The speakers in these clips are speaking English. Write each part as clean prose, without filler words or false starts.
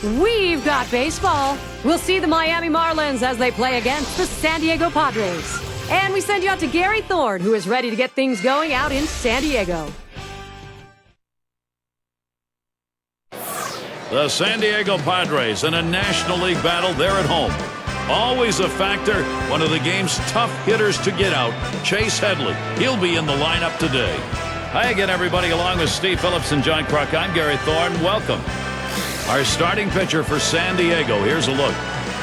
We've got baseball. We'll see the Miami Marlins as they play against the San Diego Padres. And we send you out to Gary Thorne, who is ready to get things going out in San Diego. The San Diego Padres in a National League battle. They're at home. Always a factor. One of the game's tough hitters to get out, Chase Headley. He'll be in the lineup today. Hi again, everybody, along with Steve Phillips and John Kruk. I'm Gary Thorne. Welcome. Our starting pitcher for San Diego. Here's a look.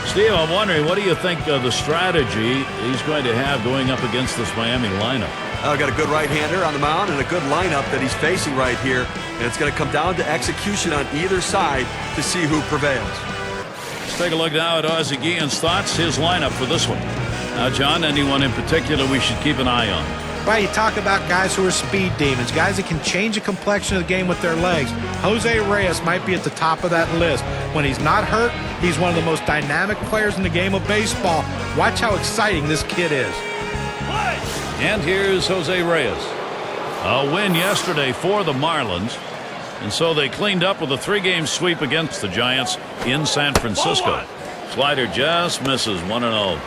Steve, I'm wondering, what do you think of the strategy he's going to have going up against this Miami lineup? Got a good right-hander on the mound and a good lineup that he's facing right here. And it's going to come down to execution on either side to see who prevails. Let's take a look now at Ozzie Guillen's thoughts, his lineup for this one. Now, John, anyone in particular we should keep an eye on? Well, you talk about guys who are speed demons, guys that can change the complexion of the game with their legs. Jose Reyes might be at the top of that list. When he's not hurt, he's one of the most dynamic players in the game of baseball. Watch how exciting this kid is. And here's Jose Reyes. A win yesterday for the Marlins. And so they cleaned up with a 3-game sweep against the Giants in San Francisco. Slider just misses 1-0.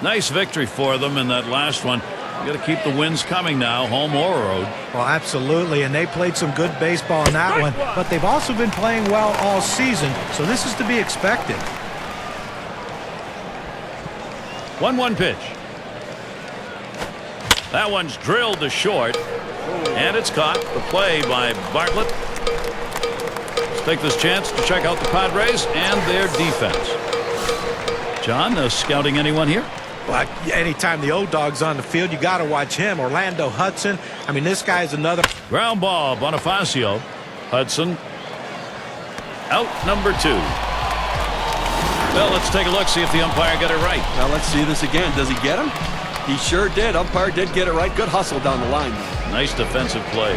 Nice victory for them in that last one. You got to keep the wins coming now, home or road. Well, absolutely, and they played some good baseball in that one, but they've also been playing well all season, so this is to be expected. 1-1 pitch. That one's drilled to short, and it's caught. The play by Bartlett. Let's take this chance to check out the Padres and their defense. John, scouting anyone here? Well, anytime the old dog's on the field, you got to watch him. Orlando Hudson. I mean, this guy's another. Ground ball, Bonifacio. Hudson. Out number 2. Well, let's take a look, see if the umpire got it right. Now let's see this again. Does he get him? He sure did. Umpire did get it right. Good hustle down the line. Nice defensive play.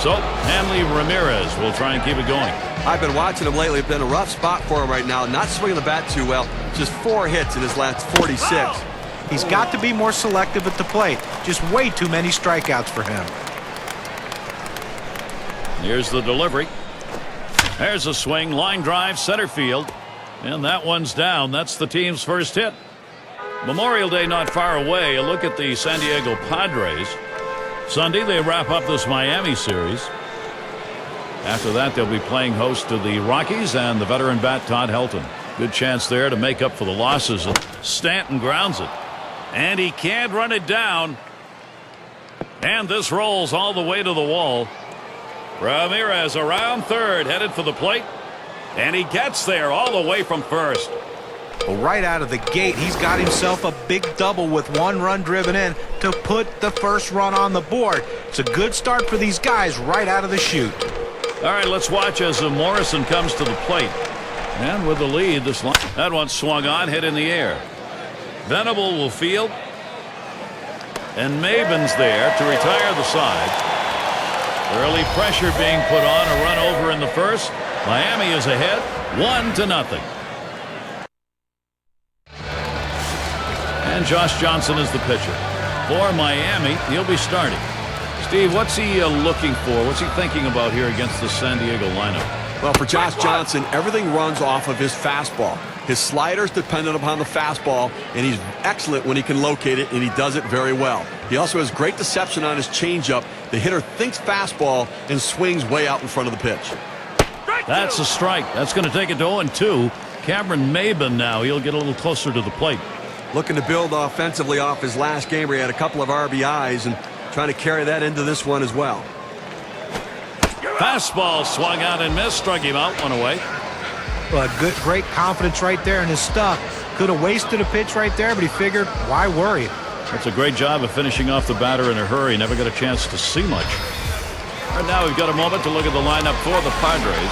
So, Hanley Ramirez will try and keep it going. I've been watching him lately. It's been a rough spot for him right now. Not swinging the bat too well. Just 4 hits in his last 46. He's got to be more selective at the plate. Just way too many strikeouts for him. Here's the delivery. There's a swing, line drive, center field. And that one's down. That's the team's first hit. Memorial Day not far away. A look at the San Diego Padres. Sunday, they wrap up this Miami series. After that, they'll be playing host to the Rockies and the veteran bat Todd Helton. Good chance there to make up for the losses. Stanton grounds it. And he can't run it down. And this rolls all the way to the wall. Ramirez around third, headed for the plate. And he gets there all the way from first. Well, right out of the gate, he's got himself a big double with 1 run driven in to put the first run on the board. It's a good start for these guys right out of the chute. All right, let's watch as Morrison comes to the plate. And with the lead, that one swung on, hit in the air. Venable will field. And Maben's there to retire the side. Early pressure being put on, a run over in the first. Miami is ahead, 1-0. And Josh Johnson is the pitcher. For Miami, he'll be starting. Steve, what's he looking for? What's he thinking about here against the San Diego lineup? Well, for Josh Johnson, everything runs off of his fastball. His slider's dependent upon the fastball, and he's excellent when he can locate it, and he does it very well. He also has great deception on his changeup. The hitter thinks fastball and swings way out in front of the pitch. That's a strike. That's going to take it to 0-2. Cameron Maben now. He'll get a little closer to the plate. Looking to build offensively off his last game where he had a couple of RBIs and trying to carry that into this one as well. Fastball swung out and missed. Struck him out, one away. Well, great confidence right there in his stuff. Could have wasted a pitch right there, but he figured, why worry? That's a great job of finishing off the batter in a hurry. Never got a chance to see much. Right now we've got a moment to look at the lineup for the Padres.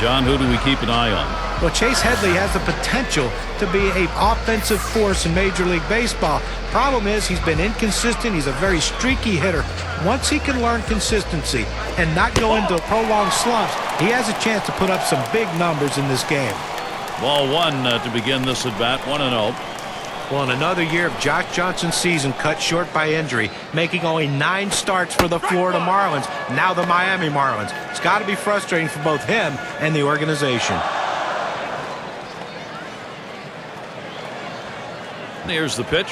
John, who do we keep an eye on? Well, Chase Headley has the potential to be an offensive force in Major League Baseball. Problem is, he's been inconsistent. He's a very streaky hitter. Once he can learn consistency and not go into prolonged slumps, he has a chance to put up some big numbers in this game. Ball 1 to begin this at bat, 1-0. Well, in another year of Josh Johnson's season cut short by injury, making only 9 starts for the Florida Marlins, now the Miami Marlins. It's got to be frustrating for both him and the organization. Here's the pitch.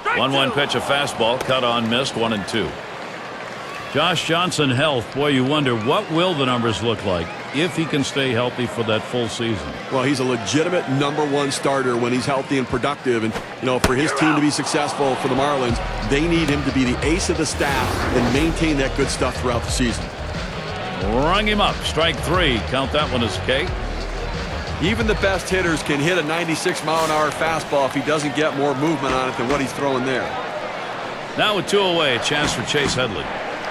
1-1 pitch, a fastball, cut on, missed, 1-2. Josh Johnson health, boy, you wonder what will the numbers look like if he can stay healthy for that full season. Well, he's a legitimate #1 starter when he's healthy and productive, and for his team to be successful for the Marlins, they need him to be the ace of the staff and maintain that good stuff throughout the season. Rung him up, strike 3, count that one as K. Even the best hitters can hit a 96-mile-an-hour fastball if he doesn't get more movement on it than what he's throwing there. Now with 2 away, a chance for Chase Headley.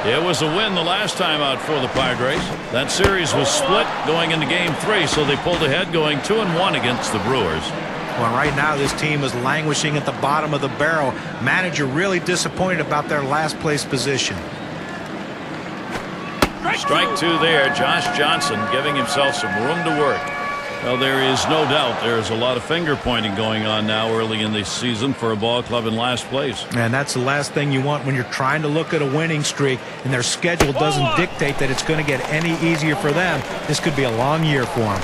It was a win the last time out for the Padres. That series was split going into Game 3, so they pulled ahead going 2-1 against the Brewers. Well, right now this team is languishing at the bottom of the barrel. Manager really disappointed about their last place position. Strike 2 there. Josh Johnson giving himself some room to work. Well, there is no doubt there's a lot of finger pointing going on now early in the season for a ball club in last place. And that's the last thing you want when you're trying to look at a winning streak and their schedule doesn't dictate that it's going to get any easier for them. This could be a long year for them.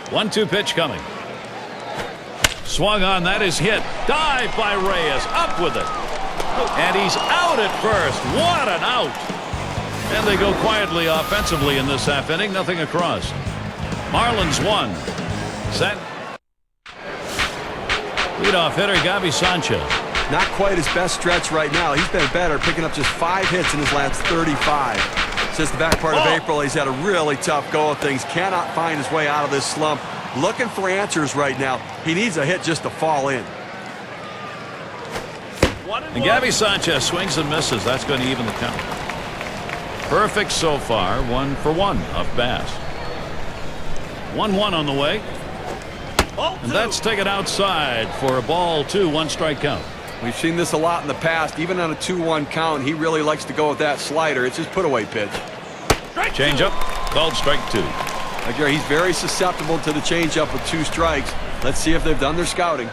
One-two pitch coming. Swung on, that is hit. Dive by Reyes, up with it. And he's out at first. What an out. And they go quietly offensively in this half inning. Nothing across. Marlins 1. Set. Leadoff hitter Gavi Sanchez. Not quite his best stretch right now. He's been better, picking up just 5 hits in his last 35. Since the back part of April, he's had a really tough go of things. Cannot find his way out of this slump. Looking for answers right now. He needs a hit just to fall in. And Gavi Sanchez swings and misses. That's going to even the count. Perfect so far. 1 for 1 off Bass. 1-1 on the way. And that's taken outside for a ball 2, 1 strike count. We've seen this a lot in the past. Even on a 2-1 count, he really likes to go with that slider. It's his put-away pitch. Change-up, called strike 2. He's very susceptible to the change-up with 2 strikes. Let's see if they've done their scouting.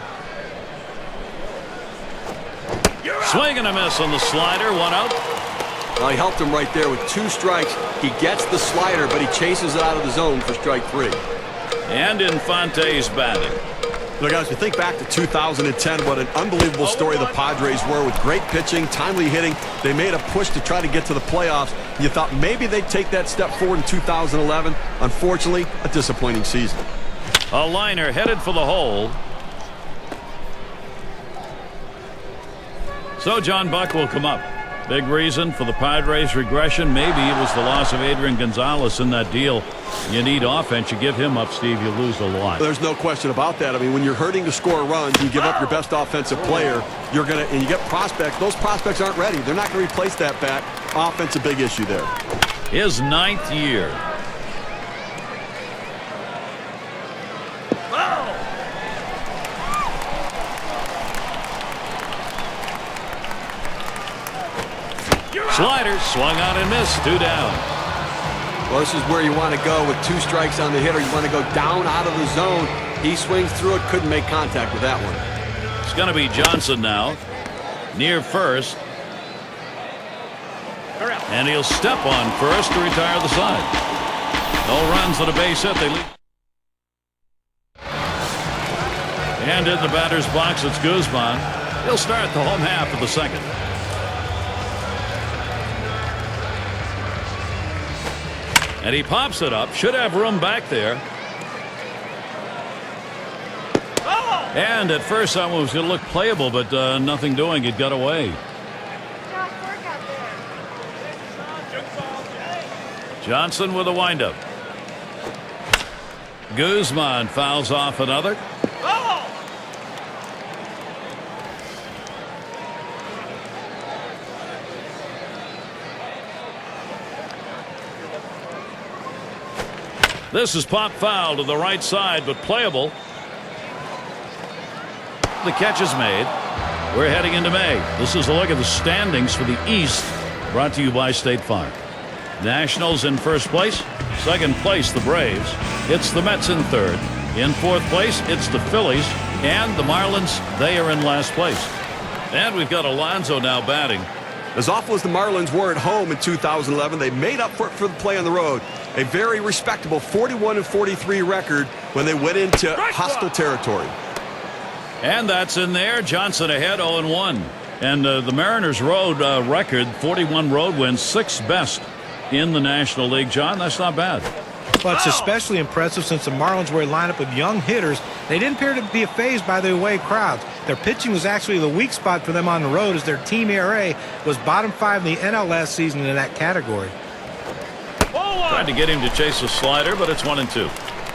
Swing and a miss on the slider, 1 out. Well, he helped him right there with 2 strikes. He gets the slider, but he chases it out of the zone for strike 3. And Infante's batting. Look, guys, we think back to 2010, what an unbelievable story the Padres were with great pitching, timely hitting. They made a push to try to get to the playoffs. You thought maybe they'd take that step forward in 2011. Unfortunately, a disappointing season. A liner headed for the hole. So John Buck will come up. Big reason for the Padres' regression. Maybe it was the loss of Adrian Gonzalez in that deal. You need offense. You give him up, Steve, you lose a lot. There's no question about that. I mean, when you're hurting to score runs, you give up your best offensive player, and you get prospects. Those prospects aren't ready. They're not going to replace that bat. Offense a big issue there. His 9th year. Slider swung on and missed. 2 down. Well, this is where you want to go with 2 strikes on the hitter. You want to go down out of the zone. He swings through it, couldn't make contact with that one. It's going to be Johnson now, near first. And he'll step on first to retire the side. No runs on a base hit. They lead. And in the batter's box, it's Guzman. He'll start the home half of the second. And he pops it up. Should have room back there. And at first I was going to look playable, but nothing doing. It got away. Johnson with a windup. Guzman fouls off another. This is pop foul to the right side, but playable. The catch is made. We're heading into May. This is a look at the standings for the East, brought to you by State Farm. Nationals in first place. Second place, the Braves. It's the Mets in third. In fourth place, it's the Phillies. And the Marlins, they are in last place. And we've got Alonso now batting. As awful as the Marlins were at home in 2011, they made up for it for the play on the road. A very respectable 41-43 record when they went into hostile territory. And that's in there. Johnson ahead 0-1. And the Mariners' road record, 41 road wins, 6th best in the National League. John, that's not bad. Well, it's especially impressive since the Marlins were a lineup of young hitters. They didn't appear to be fazed by the away crowds. Their pitching was actually the weak spot for them on the road, as their team ERA was bottom 5 in the NL last season in that category. Tried to get him to chase a slider, but it's 1-2.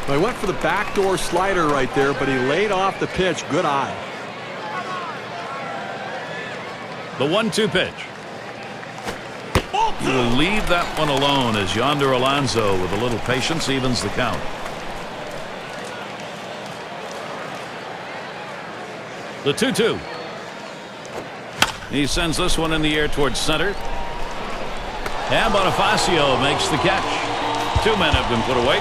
Well, he went for the backdoor slider right there, but he laid off the pitch. Good eye. The 1-2 pitch. He will leave that one alone as Yonder Alonso, with a little patience, evens the count. The 2-2. He sends this one in the air towards center. And Bonifacio makes the catch. 2 men have been put away.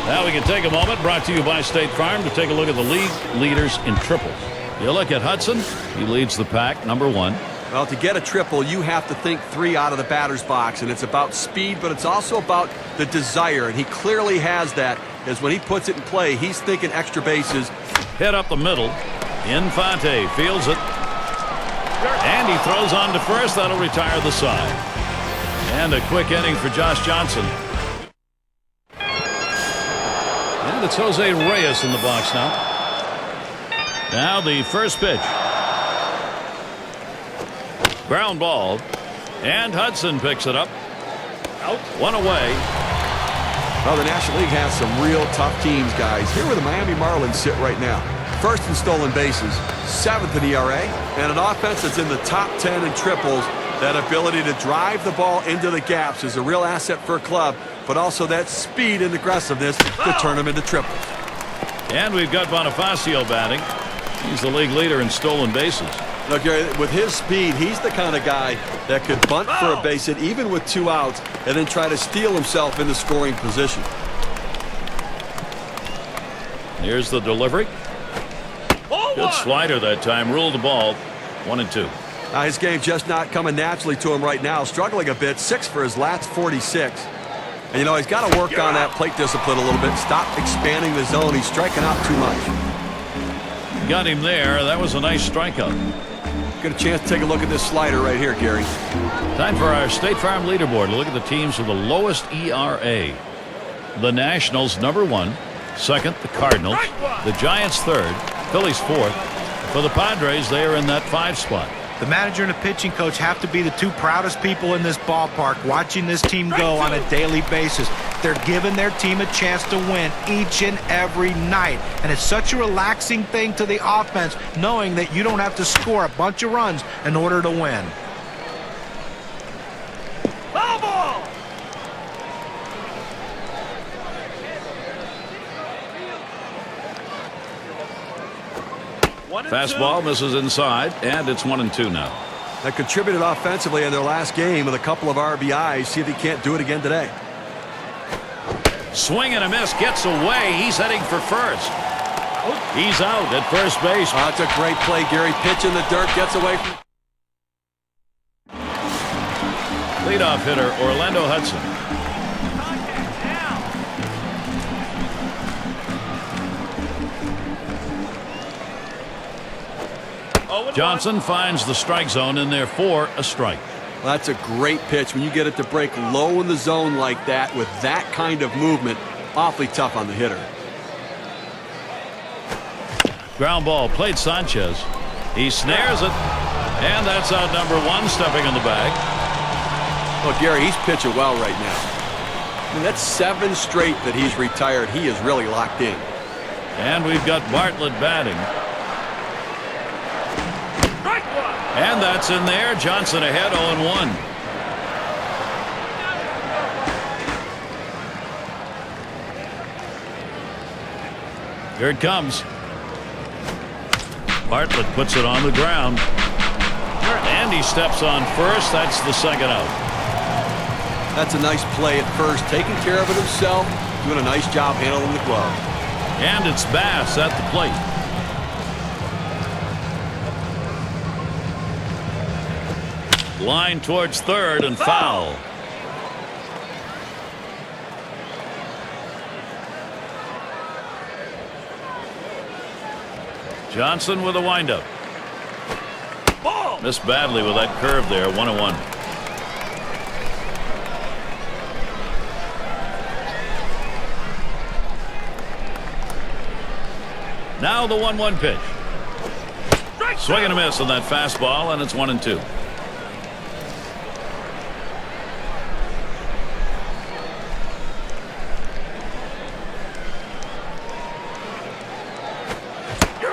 Now we can take a moment, brought to you by State Farm, to take a look at the league leaders in triples. You look at Hudson. He leads the pack, number 1. Well, to get a triple, you have to think 3 out of the batter's box, and it's about speed, but it's also about the desire, and he clearly has that, as when he puts it in play, he's thinking extra bases. Hit up the middle. Infante fields it. And he throws on to first. That'll retire the side. And a quick inning for Josh Johnson. And it's Jose Reyes in the box now. Now the first pitch. Ground ball. And Hudson picks it up. Out. 1 away. Well, the National League has some real tough teams, guys. Here where the Miami Marlins sit right now. 1st in stolen bases, 7th in ERA, and an offense that's in the top 10 in triples. That ability to drive the ball into the gaps is a real asset for a club, but also that speed and aggressiveness to turn them into triples. And we've got Bonifacio batting. He's the league leader in stolen bases. Look, Gary, with his speed, he's the kind of guy that could bunt for a base hit even with 2 outs and then try to steal himself into scoring position. Here's the delivery. Good slider that time. Ruled the ball. 1-2. His game's just not coming naturally to him right now. Struggling a bit. 6 for his last 46. And, you know, he's got to work on that plate discipline a little bit. Stop expanding the zone. He's striking out too much. Got him there. That was a nice strikeout. Get a chance to take a look at this slider right here, Gary. Time for our State Farm leaderboard to look at the teams with the lowest ERA. The Nationals, number 1. 2nd, the Cardinals. The Giants, 3rd. Phillies, 4th. For the Padres, they are in that 5 spot. The manager and the pitching coach have to be the 2 proudest people in this ballpark, watching this team go on a daily basis. They're giving their team a chance to win each and every night. And it's such a relaxing thing to the offense, knowing that you don't have to score a bunch of runs in order to win. Foul ball! Fastball misses inside, and it's 1-2 now. That contributed offensively in their last game with a couple of RBIs. See if he can't do it again today. Swing and a miss, gets away. He's heading for first. He's out at first base. Oh, that's a great play, Gary. Pitch in the dirt, gets away from... Leadoff hitter Orlando Hudson. Johnson finds the strike zone in there for a strike. Well, that's a great pitch. When you get it to break low in the zone like that with that kind of movement, awfully tough on the hitter. Ground ball played Sanchez. He snares it, and that's out number 1, stepping in the bag. Well, Gary, he's pitching well right now. I mean, that's 7 straight that he's retired. He is really locked in. And we've got Bartlett batting. And that's in there. Johnson ahead 0-1. Here it comes. Bartlett puts it on the ground. And he steps on first. That's the 2nd out. That's a nice play at first. Taking care of it himself. Doing a nice job handling the glove. And it's Bass at the plate. Line towards third and foul. Johnson with a windup. Missed badly with that curve there. 1-1. Now the 1-1 pitch. Swing and a miss on that fastball, and it's 1-2.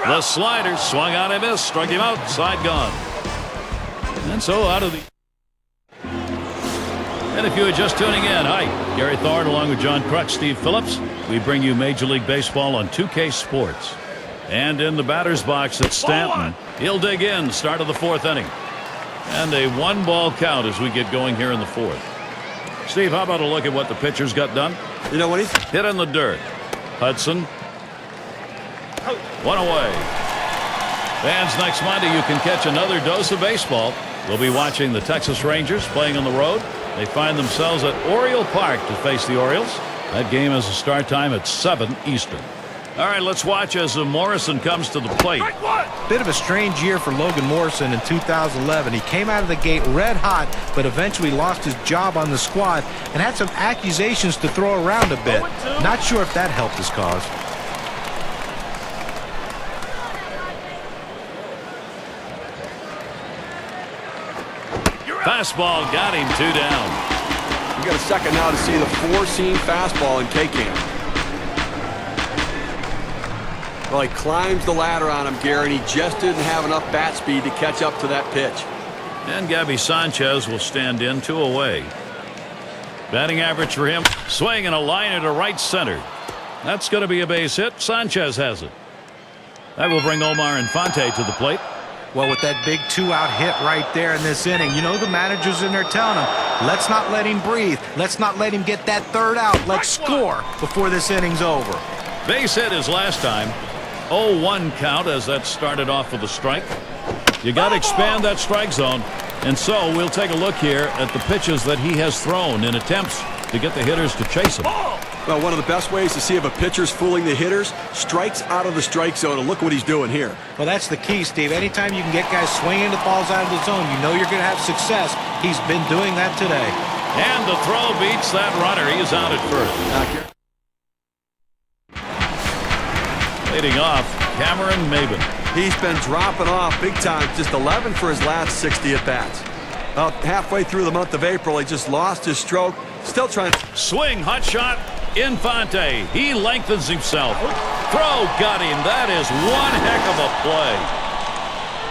The slider swung on and missed, struck him out, side gone. And so out of the... And if you are just tuning in, hi, Gary Thorne along with John Crutch, Steve Phillips. We bring you Major League Baseball on 2K Sports. And in the batter's box at Stanton, he'll dig in, start of the fourth inning. And a one-ball count as we get going here in the fourth. Steve, how about a look at what the pitcher's got done? You know what he's hit in the dirt. Hudson. One away. Fans, next Monday you can catch another dose of baseball. We'll be watching the Texas Rangers playing on the road. They find themselves at Oriole Park to face the Orioles. That game has a start time at 7 Eastern. All right, let's watch as Morrison comes to the plate. Bit of a strange year for Logan Morrison in 2011. He came out of the gate red hot, but eventually lost his job on the squad and had some accusations to throw around a bit. Not sure if that helped his cause. Fastball got him, 2 down. We got a second now to see the 4-seam fastball in K-Cam. Well, he climbs the ladder on him, Gary, and he just didn't have enough bat speed to catch up to that pitch. And Gabby Sanchez will stand in, 2 away. Batting average for him. Swing and a liner to right center. That's going to be a base hit. Sanchez has it. That will bring Omar Infante to the plate. Well, with that big 2-out hit right there in this inning, you know the manager's in there telling him, let's not let him breathe. Let's not let him get that 3rd out. Let's score before this inning's over. Base hit his last time. 0-1 count as that started off with a strike. You got to expand that strike zone. And so we'll take a look here at the pitches that he has thrown in attempts to get the hitters to chase him. Well, one of the best ways to see if a pitcher's fooling the hitters, strikes out of the strike zone, and look what he's doing here. Well, that's the key, Steve. Anytime you can get guys swinging the balls out of the zone, you know you're going to have success. He's been doing that today. And the throw beats that runner. He is out at first. Leading off, Cameron Maben. He's been dropping off big time, just 11 for his last 60 at-bats. About halfway through the month of April, he just lost his stroke. Still trying to swing, hot shot. Infante, he lengthens himself. Throw got him. That is one heck of a play.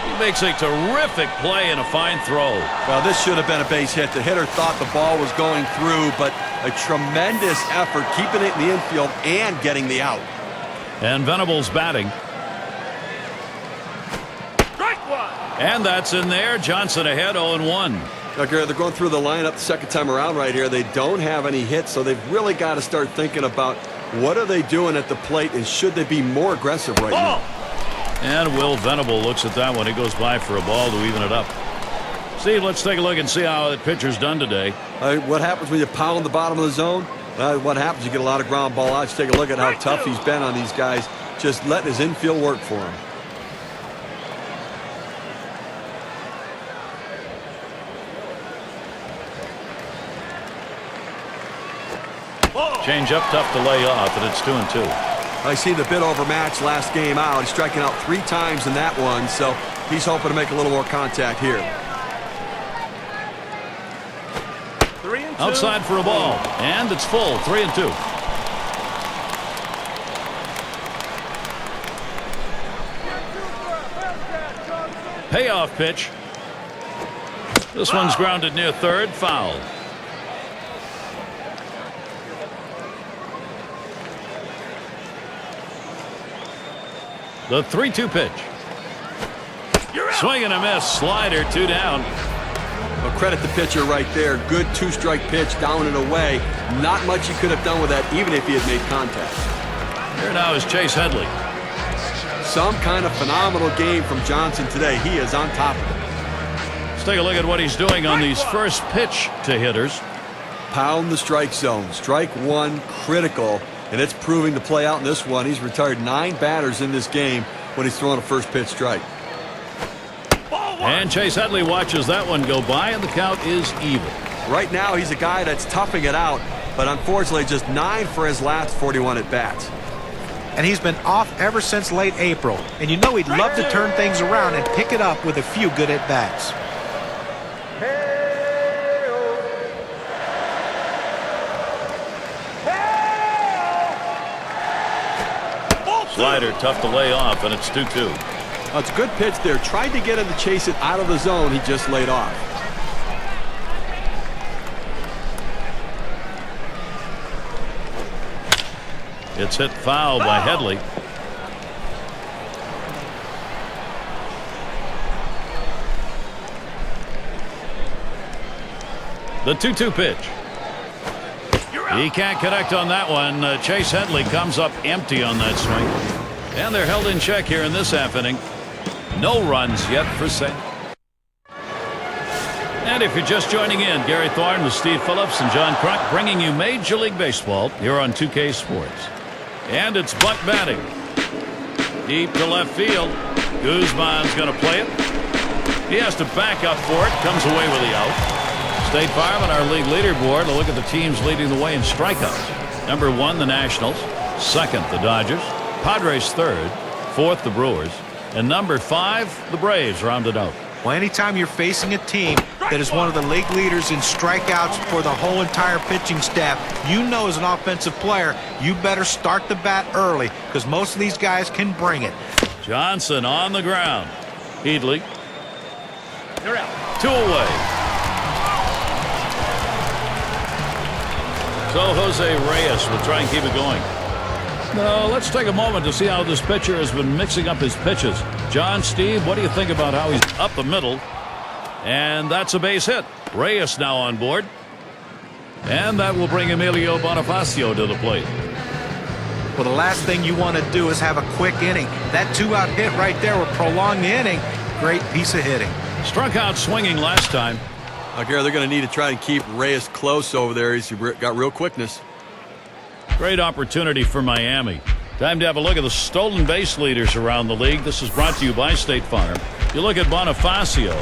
He makes a terrific play and a fine throw. Well, this should have been a base hit. The hitter thought the ball was going through, but a tremendous effort keeping it in the infield and getting the out. And Venables batting. And that's in there. Johnson ahead, 0-1. Now, Gary, they're going through the lineup the second time around right here. They don't have any hits, so they've really got to start thinking about what are they doing at the plate and should they be more aggressive right now. And Will Venable looks at that one. He goes by for a ball to even it up. Steve, let's take a look and see how that pitcher's done today. What happens when you pound the bottom of the zone? What happens? You get a lot of ground ball outs. Take a look at how tough he's been on these guys, just letting his infield work for him. Change up, tough to lay off, and it's 2-2. I see the bit overmatched last game out. He's striking out 3 times in that one, so he's hoping to make a little more contact here. 3-2. Outside for a ball, and it's full, 3-2. Payoff pitch. This one's grounded near third, foul. The 3-2 pitch. Swing and a miss. Slider, 2 down. Well, credit the pitcher right there. Good 2-strike pitch down and away. Not much he could have done with that, even if he had made contact. Here now is Chase Headley. Some kind of phenomenal game from Johnson today. He is on top of it. take a look at what he's doing on these first pitch to hitters. Pound the strike zone. Strike one, critical, and it's proving to play out in this one. He's retired 9 batters in this game when he's throwing a first pitch strike. And Chase Headley watches that one go by, and the count is even. Right now, he's a guy that's toughing it out, but unfortunately, just 9 for his last 41 at-bats. And he's been off ever since late April. And you know he'd love to turn things around and pick it up with a few good at-bats. Slider tough to lay off, and it's 2-2. It's a good pitch there. Tried to get him to chase it out of the zone. He just laid off. It's hit foul by Headley. The 2-2 pitch. He can't connect on that one. Chase Headley comes up empty on that swing. And they're held in check here in this half inning. No runs yet for San. And if you're just joining in, Gary Thorne with Steve Phillips and John Crunk bringing you Major League Baseball here on 2K Sports. And it's Buck batting. Deep to left field. Guzman's going to play it. He has to back up for it. Comes away with the out. State Farm on our league leaderboard. A look at the teams leading the way in strikeouts. Number 1, the Nationals. 2nd, the Dodgers. Padres 3rd. 4th, the Brewers. And number 5, the Braves rounded out. Well, anytime you're facing a team that is one of the league leaders in strikeouts for the whole entire pitching staff, you know as an offensive player, you better start the bat early because most of these guys can bring it. Johnson on the ground. Headley. You're out. 2 away. So Jose Reyes will try and keep it going. Now, let's take a moment to see how this pitcher has been mixing up his pitches. John, Steve, what do you think about how he's up the middle? And that's a base hit. Reyes now on board. And that will bring Emilio Bonifacio to the plate. Well, the last thing you want to do is have a quick inning. That 2-out hit right there will prolong the inning. Great piece of hitting. Struck out swinging last time. Gary, they're going to need to try and keep Reyes close over there. He's got real quickness. Great opportunity for Miami. Time to have a look at the stolen base leaders around the league. This is brought to you by State Farm. You look at Bonifacio.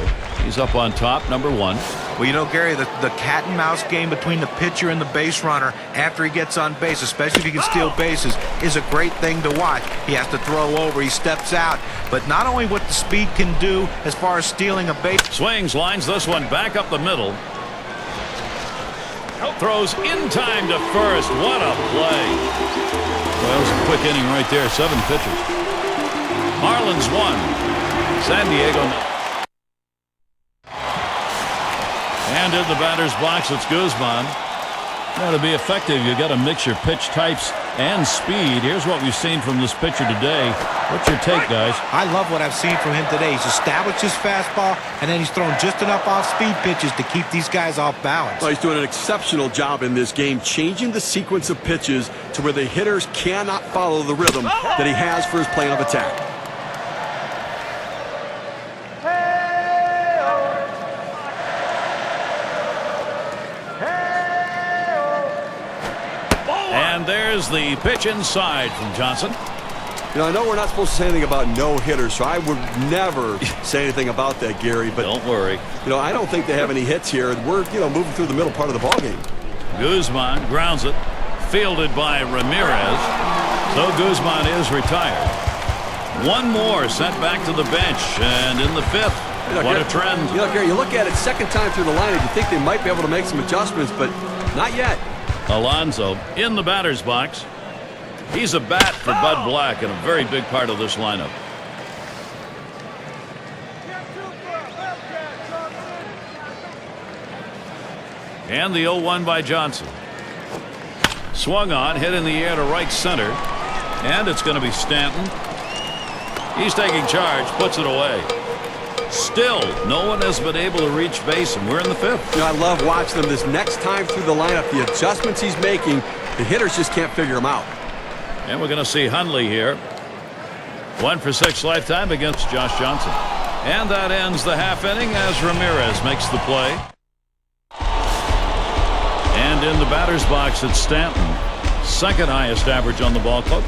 He's up on top, number 1. Well, you know, Gary, the cat and mouse game between the pitcher and the base runner after he gets on base, especially if he can steal bases, is a great thing to watch. He has to throw over. He steps out. But not only what the speed can do as far as stealing a base. Swings, lines this one back up the middle. Throws in time to first. What a play. Well, it was a quick inning right there. 7 pitches. Marlins 1. San Diego 0. And in the batter's box, it's Guzman. Now, to be effective, you got to mix your pitch types and speed. Here's what we've seen from this pitcher today. What's your take, guys? I love what I've seen from him today. He's established his fastball, and then he's thrown just enough off-speed pitches to keep these guys off balance. Well, he's doing an exceptional job in this game, changing the sequence of pitches to where the hitters cannot follow the rhythm that he has for his plan of attack. And there's the pitch inside from Johnson. You know, I know we're not supposed to say anything about no-hitters, so I would never say anything about that, Gary. But don't worry. You know, I don't think they have any hits here. We're, moving through the middle part of the ballgame. Guzman grounds it. Fielded by Ramirez. So Guzman is retired. One more sent back to the bench. And in the 5th, what a trend. You know, Gary, you look at it, second time through the lineup, you think they might be able to make some adjustments, but not yet. Alonso in the batter's box. He's a bat for Bud Black and a very big part of this lineup. And the 0-1 by Johnson. Swung on, hit in the air to right center. And it's going to be Stanton. He's taking charge, puts it away. Still, no one has been able to reach base, and we're in the 5th. You know, I love watching him this next time through the lineup. The adjustments he's making, the hitters just can't figure them out. And we're going to see Hundley here. 1 for 6 lifetime against Josh Johnson. And that ends the half inning as Ramirez makes the play. And in the batter's box, it's Stanton. Second highest average on the ball club.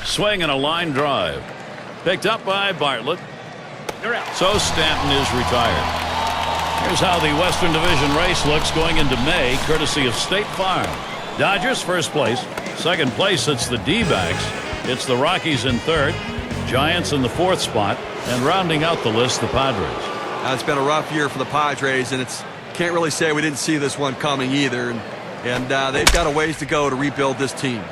Swing and a line drive. Picked up by Bartlett. So Stanton is retired. Here's how the Western Division race looks going into May, courtesy of State Farm. Dodgers first place. Second place, it's the D-backs. It's the Rockies in third. Giants in the fourth spot. And rounding out the list, the Padres. It's been a rough year for the Padres, and can't really say we didn't see this one coming either. And they've got a ways to go to rebuild this team.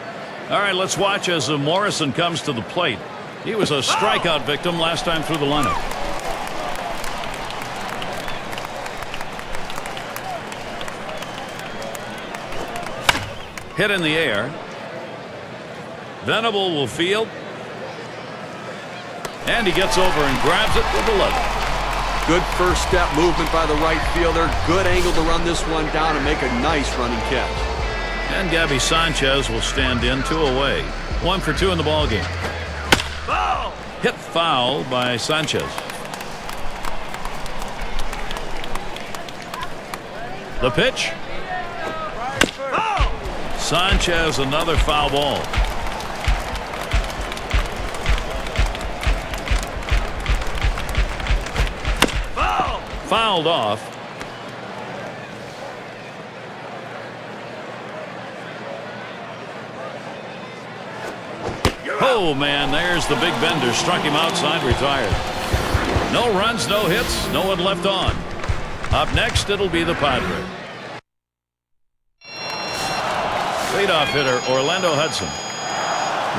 All right, let's watch as Morrison comes to the plate. He was a strikeout victim last time through the lineup. Hit in the air. Venable will field. And he gets over and grabs it with 11. Good first step movement by the right fielder. Good angle to run this one down and make a nice running catch. And Gabby Sanchez will stand in, 2 away. 1 for 2 in the ballgame. Foul! Hit foul by Sanchez. The pitch. Foul! Sanchez, another foul ball. Foul! Fouled off. Oh, man, there's the big bender. Struck him outside, retired. No runs, no hits, no one left on. Up next, it'll be the Padres. Leadoff hitter, Orlando Hudson.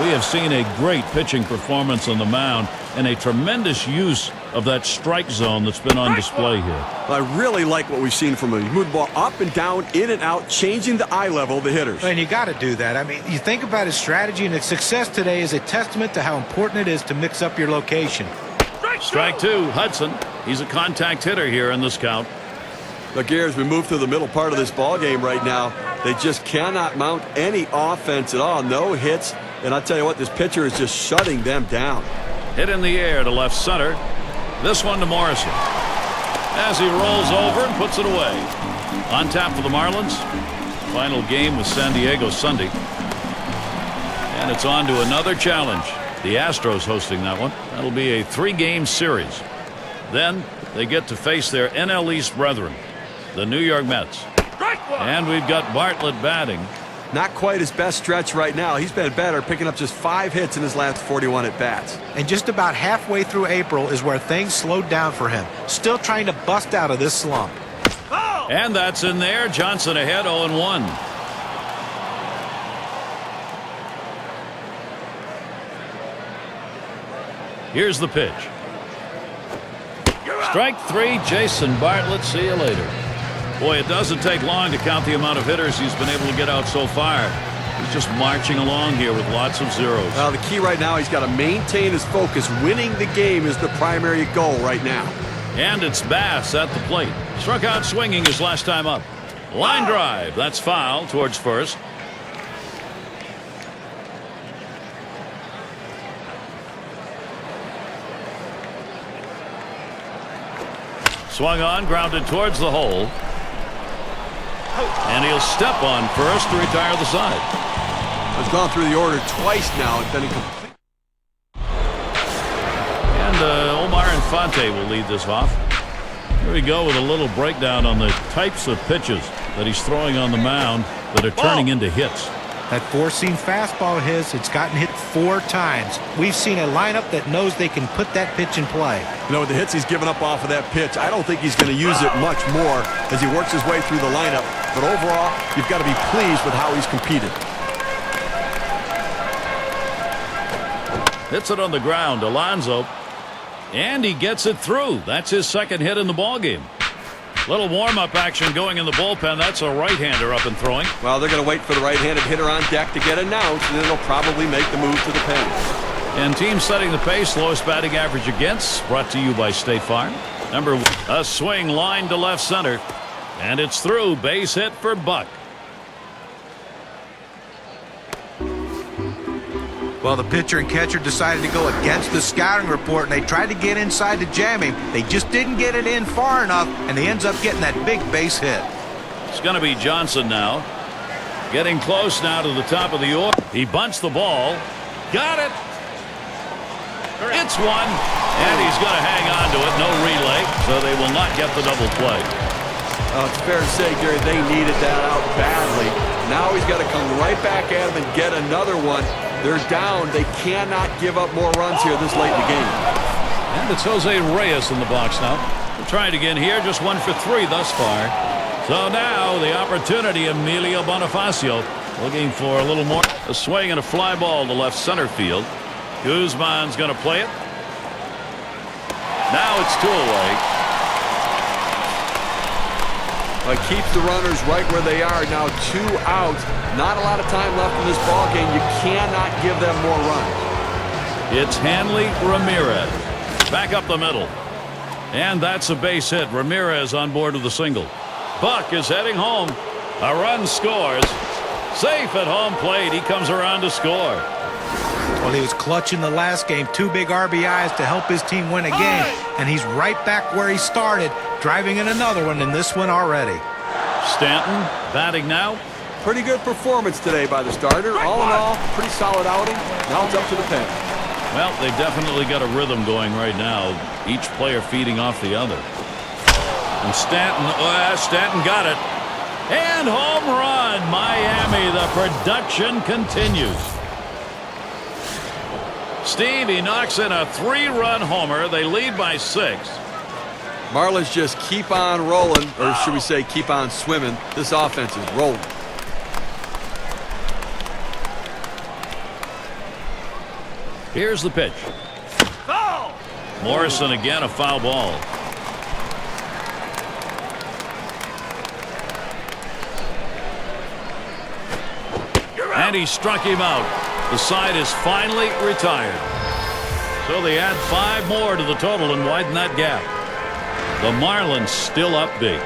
We have seen a great pitching performance on the mound and a tremendous use of that strike zone that's been on display here. I really like what we've seen from him. He moved the ball up and down, in and out, changing the eye level of the hitters. And you got to do that. I mean, you think about his strategy, and his success today is a testament to how important it is to mix up your location. Strike 2, Hudson. He's a contact hitter here in this count. Look here, as we move through the middle part of this ball game right now, they just cannot mount any offense at all. No hits. And I'll tell you what, this pitcher is just shutting them down. Hit in the air to left center. This one to Morrison. As he rolls over and puts it away. On tap for the Marlins. Final game with San Diego Sunday. And it's on to another challenge. The Astros hosting that one. That'll be a 3-game series. Then they get to face their NL East brethren, the New York Mets. And we've got Bartlett batting. Not quite his best stretch right now. He's been better, picking up just 5 hits in his last 41 at-bats. And just about halfway through April is where things slowed down for him. Still trying to bust out of this slump. And that's in there. Johnson ahead, 0-1. Here's the pitch. Strike 3, Jason Bartlett. See you later. Boy, it doesn't take long to count the amount of hitters he's been able to get out so far. He's just marching along here with lots of zeros. Well, the key right now, he's got to maintain his focus. Winning the game is the primary goal right now. And it's Bass at the plate. Struck out swinging his last time up. Line drive. That's foul towards first. Swung on, grounded towards the hole. And he'll step on first to retire the side. Has gone through the order twice now and been incomplete. And Omar Infante will lead this off. Here we go with a little breakdown on the types of pitches that he's throwing on the mound that are turning into hits. That four-seam fastball of his, it's gotten hit 4 times. We've seen a lineup that knows they can put that pitch in play. You know, with the hits he's given up off of that pitch, I don't think he's going to use it much more as he works his way through the lineup. But overall, you've got to be pleased with how he's competed. Hits it on the ground, Alonso. And he gets it through. That's his second hit in the ballgame. Little warm-up action going in the bullpen. That's a right-hander up and throwing. Well, they're going to wait for the right-handed hitter on deck to get announced, and then they'll probably make the move to the pen. And team setting the pace, lowest batting average against, brought to you by State Farm. Number 1, a swing line to left center. And it's through. Base hit for Buck. Well, the pitcher and catcher decided to go against the scouting report, and they tried to get inside to jam him. They just didn't get it in far enough, and he ends up getting that big base hit. It's going to be Johnson now. Getting close now to the top of the order. He bunts the ball. Got it. It's one. And he's going to hang on to it. No relay, so they will not get the double play. It's fair to say, Gary, they needed that out badly. Now he's got to come right back at him and get another one. They're down. They cannot give up more runs here this late in the game. And it's Jose Reyes in the box now. We're trying again here. Just 1 for 3 thus far. So now the opportunity, Emilio Bonifacio looking for a little more. A swing and a fly ball to left center field. Guzman's going to play it. Now it's 2 away. Keeps the runners right where they are. Now 2 out. Not a lot of time left in this ball game. You cannot give them more runs. It's Hanley Ramirez. Back up the middle. And that's a base hit. Ramirez on board with the single. Buck is heading home. A run scores. Safe at home plate. He comes around to score. Well, he was clutch in the last game. 2 big RBIs to help his team win a game. And he's right back where he started, driving in another one in this one already. Stanton batting now. Pretty good performance today by the starter. All in all, pretty solid outing. Now it's up to the pen. Well, they've definitely got a rhythm going right now. Each player feeding off the other. And Stanton got it. And home run. Miami, the production continues. Steve, he knocks in a 3-run homer. They lead by 6. Marlins just keep on rolling, or should we say keep on swimming. This offense is rolling. Here's the pitch. Foul! Morrison again, a foul ball. And he struck him out. The side is finally retired. So they add 5 more to the total and widen that gap. The Marlins still up big.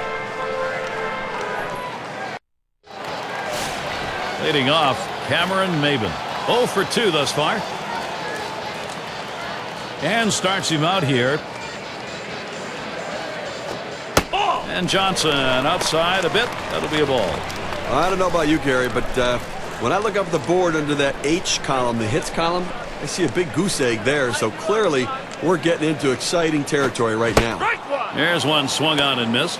Leading off, Cameron Maben. 0 for 2 thus far. And starts him out here. And Johnson outside a bit. That'll be a ball. I don't know about you, Gary, but when I look up the board under that H column, the hits column, I see a big goose egg there. So clearly we're getting into exciting territory right now. There's one swung on and missed.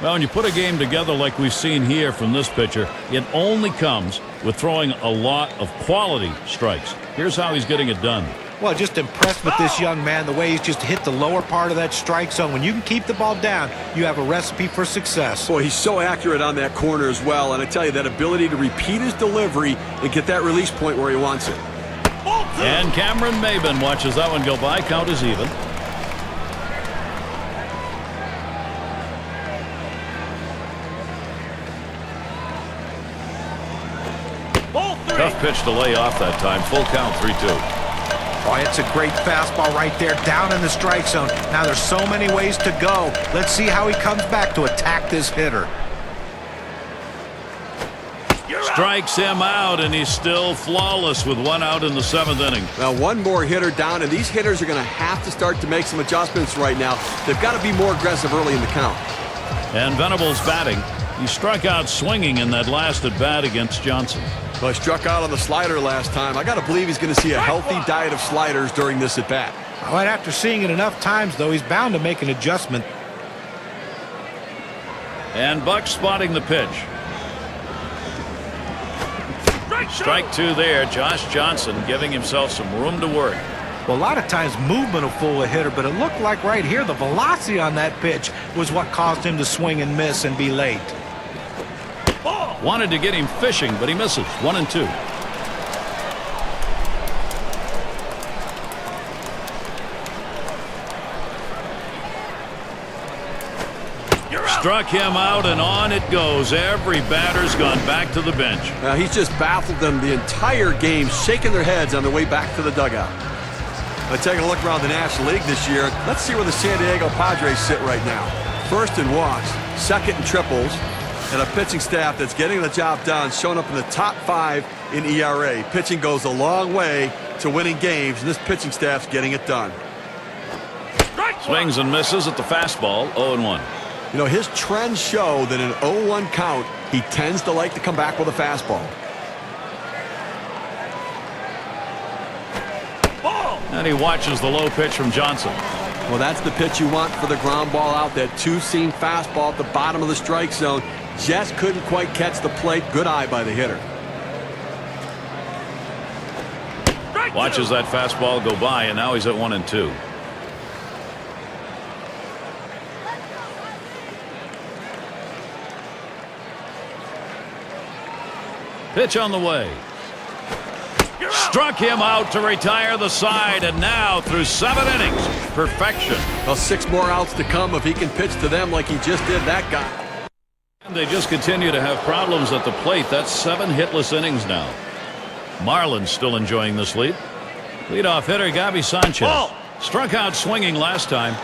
Well, when you put a game together like we've seen here from this pitcher, it only comes with throwing a lot of quality strikes. Here's how he's getting it done. Well, just impressed with this young man, the way he's just hit the lower part of that strike zone. When you can keep the ball down, you have a recipe for success. Boy, he's so accurate on that corner as well. And I tell you, that ability to repeat his delivery and get that release point where he wants it. And Cameron Maben watches that one go by. Count is even. Tough pitch to lay off that time. Full count, 3-2. Oh, it's a great fastball right there, down in the strike zone. Now there's so many ways to go. Let's see how he comes back to attack this hitter. Strikes him out, and he's still flawless with 1 out in the 7th inning. Now, 1 more hitter down, and these hitters are going to have to start to make some adjustments right now. They've got to be more aggressive early in the count. And Venables batting. He struck out swinging in that last at bat against Johnson. Well, he struck out on the slider last time. I got to believe he's going to see a healthy diet of sliders during this at bat. Right after seeing it enough times, though, he's bound to make an adjustment. And Buck spotting the pitch. Strike 2 there. Josh Johnson giving himself some room to work. Well, a lot of times movement will fool a hitter, but it looked like right here the velocity on that pitch was what caused him to swing and miss and be late. Wanted to get him fishing, but he misses. 1-2. Struck him out, and on it goes. Every batter's gone back to the bench. Now, he's just baffled them the entire game, shaking their heads on the way back to the dugout. But taking a look around the National League this year, let's see where the San Diego Padres sit right now. First in walks, second in triples, And a pitching staff that's getting the job done, showing up in the top 5 in ERA. Pitching goes a long way to winning games, and this pitching staff's getting it done. Swings and misses at the fastball, 0-1. You know, his trends show that in 0-1 count, he tends to like to come back with a fastball. And he watches the low pitch from Johnson. Well, that's the pitch you want for the ground ball out. That two-seam fastball at the bottom of the strike zone. Just couldn't quite catch the plate. Good eye by the hitter. Watches that fastball go by, and now he's at 1-2. Pitch on the way. Struck him out to retire the side, and now through 7 innings, perfection. Well, 6 more outs to come if he can pitch to them like he just did that guy. And they just continue to have problems at the plate. That's 7 hitless innings now. Marlins still enjoying this lead. Leadoff hitter Gabi Sanchez struck out swinging last time,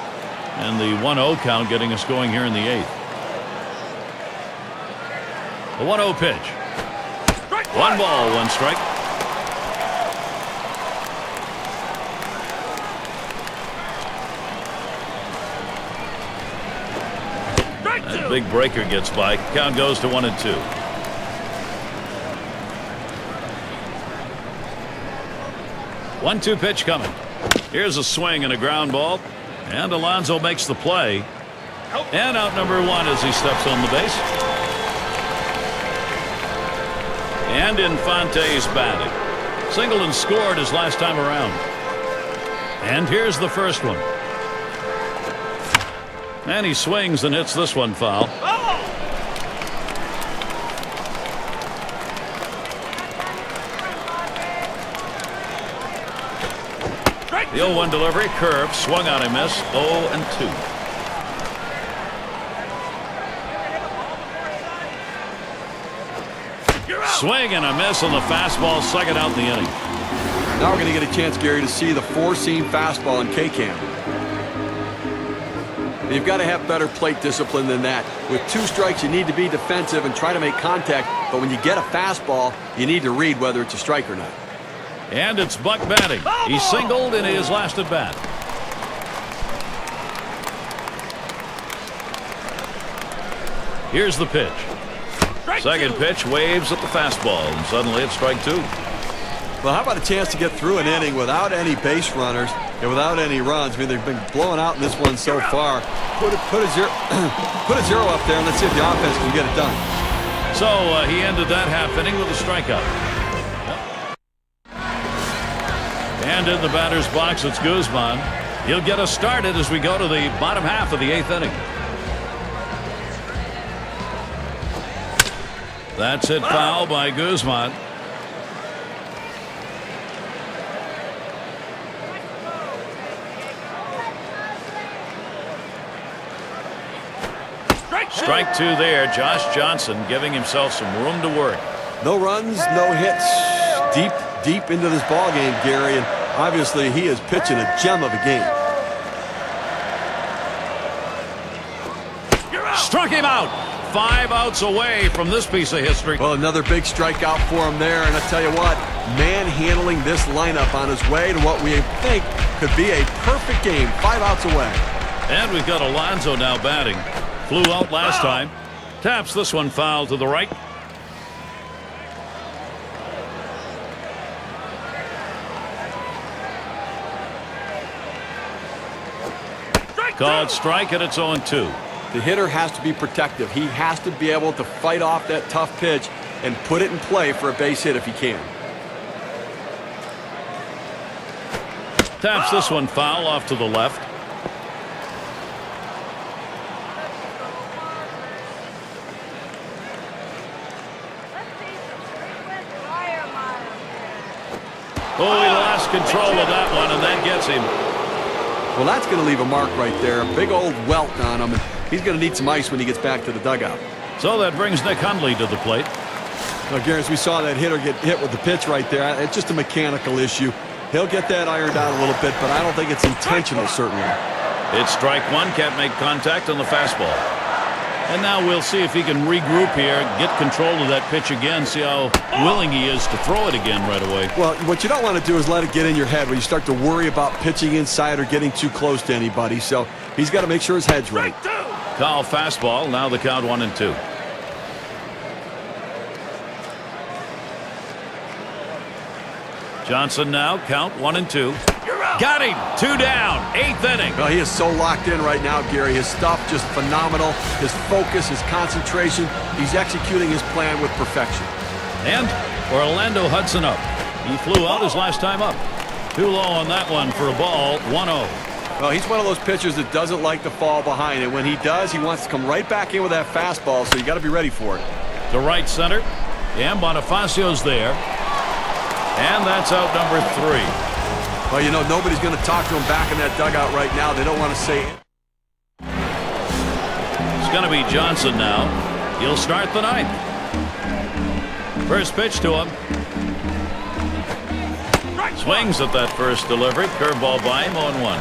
and the 1-0 count getting us going here in the 8th. The 1-0 pitch. 1 ball, 1 strike. That big breaker gets by. Count goes to 1-2. 1-2 pitch coming. Here's a swing and a ground ball, and Alonso makes the play. And out number 1 as he steps on the base. And Infante's batting. Singleton scored his last time around. And here's the first one. And he swings and hits this one foul. The 0-1 delivery, curve, swung on and missed, 0-2. Swing and a miss on the fastball, second out in the inning. Now we're going to get a chance, Gary, to see the 4-seam fastball in K-Cam. You've got to have better plate discipline than that. With 2 strikes, you need to be defensive and try to make contact. But when you get a fastball, you need to read whether it's a strike or not. And it's Buck batting. He singled in his last at bat. Here's the pitch. Second pitch waves at the fastball, and suddenly it's strike 2. Well, how about a chance to get through an inning without any base runners and without any runs? I mean, they've been blowing out in this one so far. Put a zero, put a 0 up there, and let's see if the offense can get it done. So he ended that half inning with a strikeout. And in the batter's box, it's Guzman. He'll get us started as we go to the bottom half of the 8th inning. That's hit foul by Guzman. Strike 2 there. Josh Johnson giving himself some room to work. No runs, no hits. Deep into this ball game, Gary, and obviously he is pitching a gem of a game. Struck him out. 5 outs away from this piece of history. Well, another big strikeout for him there, and I tell you what, manhandling this lineup on his way to what we think could be a perfect game. 5 outs away. And we've got Alonso now batting. Flew out last time. Taps this one foul to the right. Called strike, and it's 0-2. The hitter has to be protective. He has to be able to fight off that tough pitch and put it in play for a base hit if he can. Taps this one foul off to the left. Oh, he lost control of that one, and that gets him. Well, that's going to leave a mark right there. A big old welt on him. He's going to need some ice when he gets back to the dugout. So that brings Nick Hundley to the plate. Now, Gary, as we saw that hitter get hit with the pitch right there, it's just a mechanical issue. He'll get that ironed out a little bit, but I don't think it's intentional, certainly. It's strike 1. Can't make contact on the fastball. And now we'll see if he can regroup here, get control of that pitch again, see how willing he is to throw it again right away. Well, what you don't want to do is let it get in your head where you start to worry about pitching inside or getting too close to anybody. So he's got to make sure his head's right. Call fastball. Now the count 1-2. Johnson now count 1-2. Got him. 2 down. 8th inning. Well, he is so locked in right now, Gary. His stuff just phenomenal. His focus, his concentration. He's executing his plan with perfection. And Orlando Hudson up. He flew out his last time up. Too low on that one for a ball. 1-0. Well, he's one of those pitchers that doesn't like to fall behind. And when he does, he wants to come right back in with that fastball. So you got to be ready for it. To right center. And Bonifacio's there. And that's out number 3. Well, you know, nobody's going to talk to him back in that dugout right now. They don't want to say it. It's going to be Johnson now. He'll start the 9th. First pitch to him. Swings at that first delivery. Curveball by him, 0-1.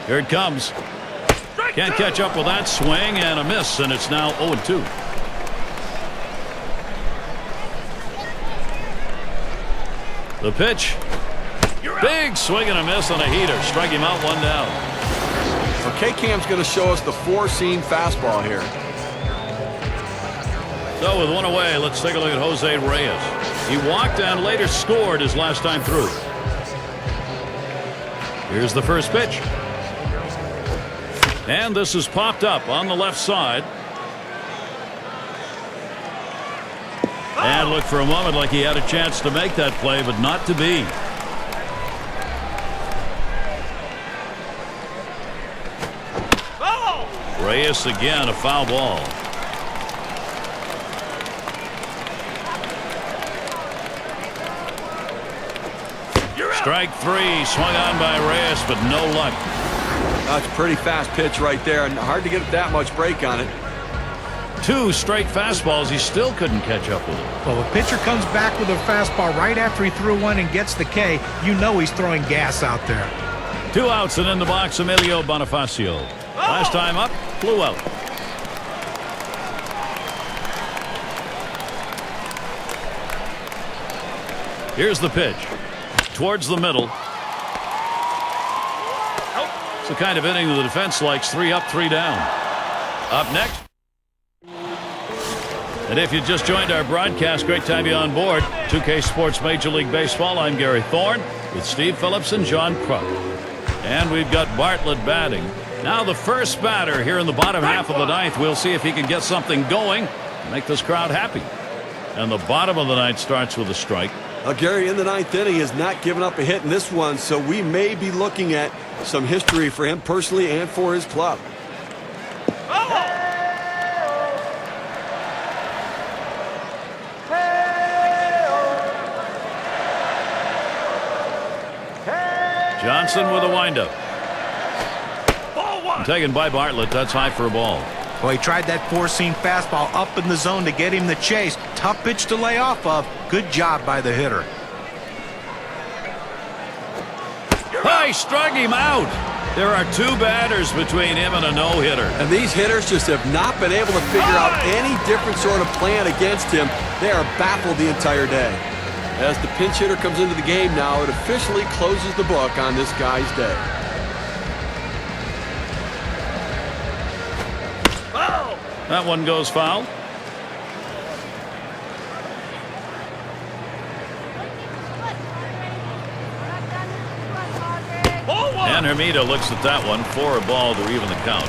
Here it comes. Can't catch up with that swing and a miss, and it's now 0-2. The pitch. Big swing and a miss on a heater. Strike him out, 1 down. So K-Cam's going to show us the 4-seam fastball here. So with 1 away, let's take a look at Jose Reyes. He walked and later scored his last time through. Here's the first pitch. And this is popped up on the left side. And looked for a moment like he had a chance to make that play, but not to be. Reyes again, a foul ball. Strike 3, swung on by Reyes, but no luck. That's a pretty fast pitch right there, and hard to get that much break on it. 2 straight fastballs. He still couldn't catch up with it. Well, a pitcher comes back with a fastball right after he threw one and gets the K. You know he's throwing gas out there. 2 outs and in the box, Emilio Bonifacio. Last time up, flew out. Here's the pitch. Towards the middle. It's the kind of inning the defense likes. 3 up, 3 down. Up next. And if you just joined our broadcast, great to have you on board. 2K Sports Major League Baseball. I'm Gary Thorne with Steve Phillips and John Kruk. And we've got Bartlett batting. Now the first batter here in the bottom half of the 9th. We'll see if he can get something going and make this crowd happy. And the bottom of the 9th starts with a strike. Gary, in the 9th inning, has not given up a hit in this one, so we may be looking at some history for him personally and for his club. Johnson with a windup. Taken by Bartlett. That's high for a ball. Well, he tried that 4-seam fastball up in the zone to get him the chase. Tough pitch to lay off of. Good job by the hitter. He struck him out. There are 2 batters between him and a no-hitter. And these hitters just have not been able to figure out any different sort of plan against him. They are baffled the entire day. As the pinch hitter comes into the game now, it officially closes the book on this guy's day. That one goes foul. And Hermida looks at that one for a ball to even the count.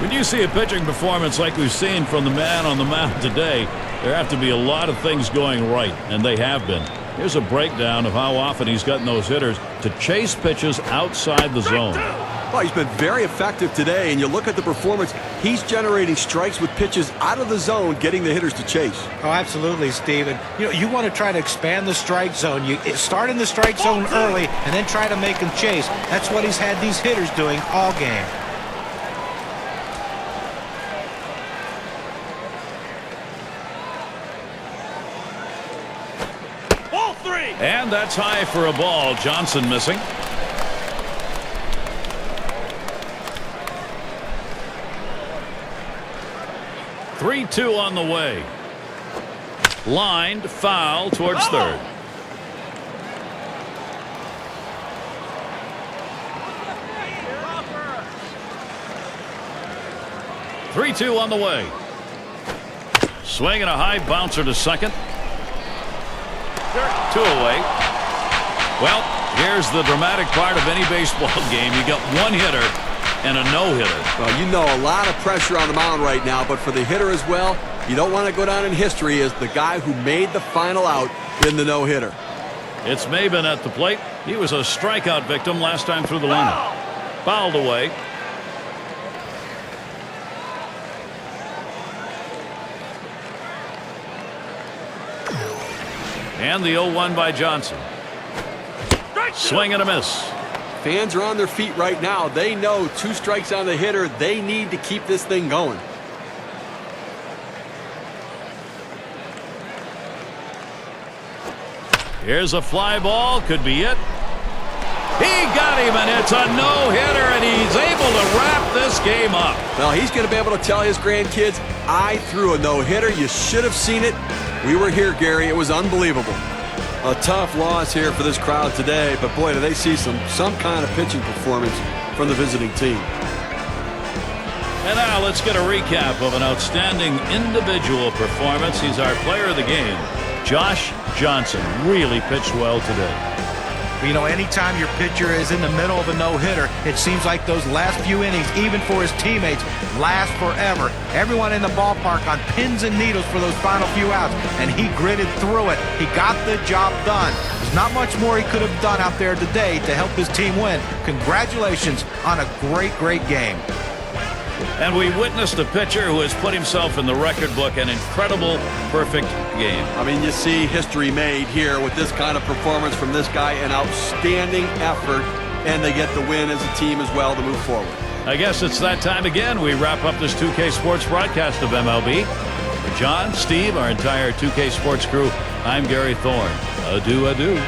When you see a pitching performance like we've seen from the man on the mound today, there have to be a lot of things going right, and they have been. Here's a breakdown of how often he's gotten those hitters to chase pitches outside the zone. Well, he's been very effective today, and you look at the performance, he's generating strikes with pitches out of the zone, getting the hitters to chase. Oh, absolutely, Steve. And, you want to try to expand the strike zone. You start in the strike zone early and then try to make them chase. That's what he's had these hitters doing all game. And that's high for a ball. Johnson missing. 3-2 on the way. Lined foul towards third. Three-two on the way. Swinging a high bouncer to second. 2 away. Well, here's the dramatic part of any baseball game. You got one hitter and a no-hitter. Well, you know, a lot of pressure on the mound right now, but for the hitter as well, you don't want to go down in history as the guy who made the final out in the no-hitter. It's Maben at the plate. He was a strikeout victim last time through the lineup. Fouled away. And the 0-1 by Johnson. Swing and a miss. Fans are on their feet right now. They know 2 strikes on the hitter. They need to keep this thing going. Here's a fly ball. Could be it. He got him, and it's a no-hitter, and he's able to wrap this game up. Well, he's going to be able to tell his grandkids, I threw a no-hitter. You should have seen it. We were here, Gary. It was unbelievable. A tough loss here for this crowd today, but boy, do they see some kind of pitching performance from the visiting team. And now let's get a recap of an outstanding individual performance. He's our player of the game. Josh Johnson really pitched well today. You know, anytime your pitcher is in the middle of a no-hitter, it seems like those last few innings, even for his teammates, last forever. Everyone in the ballpark on pins and needles for those final few outs, and he gritted through it. He got the job done. There's not much more he could have done out there today to help his team win. Congratulations on a great game. And we witnessed a pitcher who has put himself in the record book, an incredible, perfect game. I mean, you see history made here with this kind of performance from this guy, an outstanding effort, and they get the win as a team as well to move forward. I guess it's that time again. We wrap up this 2K Sports broadcast of MLB. For John, Steve, our entire 2K Sports crew, I'm Gary Thorne. Adieu.